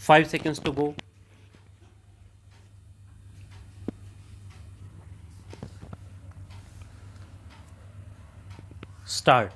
5 seconds to go. Start.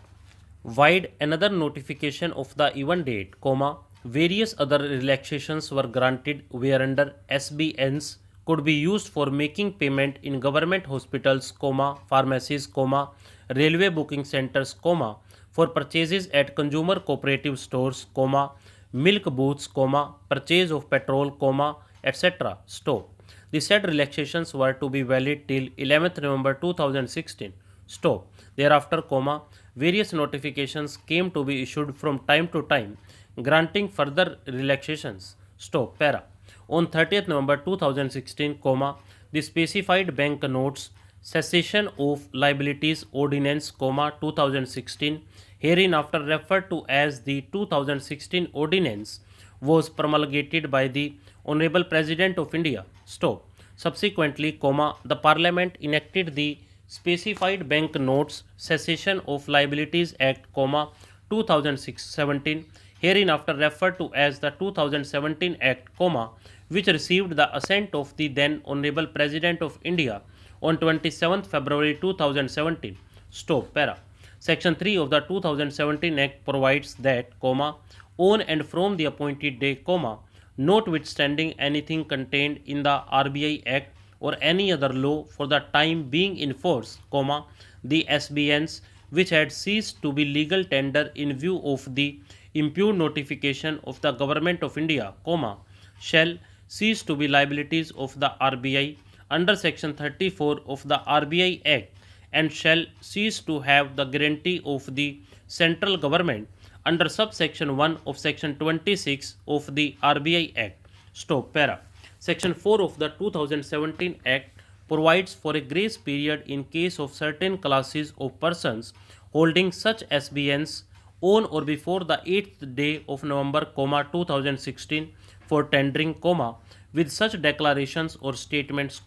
Wide another notification of the event date, comma, various other relaxations were granted whereunder SBNs could be used for making payment in government hospitals, comma, pharmacies, comma, railway booking centers, comma, for purchases at consumer cooperative stores, comma, milk booths, comma, purchase of petrol, comma, etc. Stop. The said relaxations were to be valid till 11th November 2016. Stop. Thereafter, comma, various notifications came to be issued from time to time granting further relaxations. Stop. Para. On 30th November 2016, comma, the specified bank notes cessation of liabilities ordinance, comma, 2016, hereinafter referred to as the 2016 ordinance, was promulgated by the Honorable President of India. Stop. Subsequently, comma, the Parliament enacted the Specified Bank Notes Cessation of Liabilities Act, comma, 2017, hereinafter referred to as the 2017 Act, comma, which received the assent of the then Honorable President of India on 27th February 2017. Stop. Para. Section 3 of the 2017 Act provides that, comma, on and from the appointed day, comma, notwithstanding anything contained in the RBI Act or any other law for the time being in force, comma, the SBNs which had ceased to be legal tender in view of the impugned notification of the Government of India, comma, shall cease to be liabilities of the RBI under Section 34 of the RBI Act and shall cease to have the guarantee of the central government under subsection 1 of Section 26 of the RBI Act. Stop. Para. Section 4 of the 2017 Act provides for a grace period in case of certain classes of persons holding such SBNs on or before the 8th day of November, 2016 for tendering, with such declarations or statements,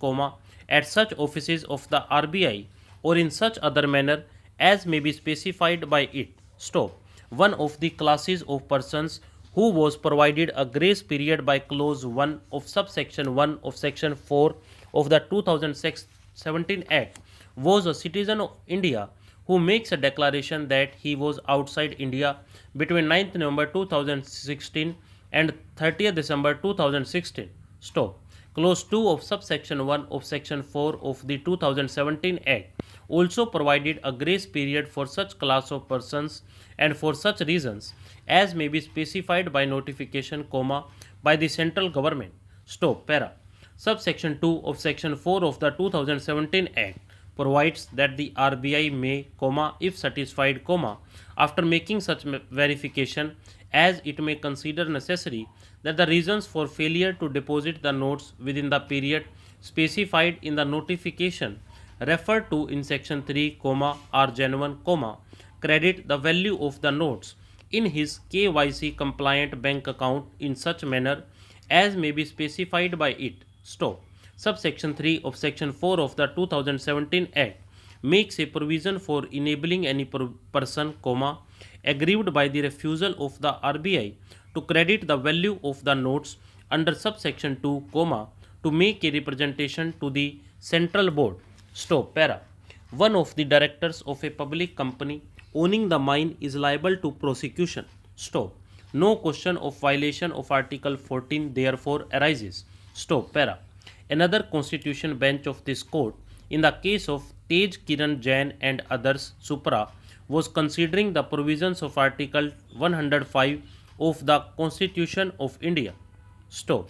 at such offices of the RBI or in such other manner as may be specified by it. Stop. One of the classes of persons who was provided a grace period by clause 1 of subsection 1 of section 4 of the 2017 Act was a citizen of India who makes a declaration that he was outside India between 9th November 2016 and 30th December 2016. Stop. Clause 2 of subsection 1 of section 4 of the 2017 Act also provided a grace period for such class of persons and for such reasons as may be specified by notification, by the central government. Stop. Para. Subsection 2 of section 4 of the 2017 Act provides that the RBI may, if satisfied, after making such verification as it may consider necessary, that the reasons for failure to deposit the notes within the period specified in the notification referred to in section 3, are genuine, credit the value of the notes in his KYC compliant bank account in such manner as may be specified by it. Stop. Subsection 3 of section 4 of the 2017 Act makes a provision for enabling any person, aggrieved by the refusal of the RBI to credit the value of the notes under subsection 2, to make a representation to the central board. Stop. Para. One of the directors of a public company owning the mine is liable to prosecution. Stop. No question of violation of Article 14 therefore arises. Stop. Para. Another constitution bench of this court, in the case of Tej Kiran Jain and others, Supra, was considering the provisions of Article 105 of the Constitution of India. Stop.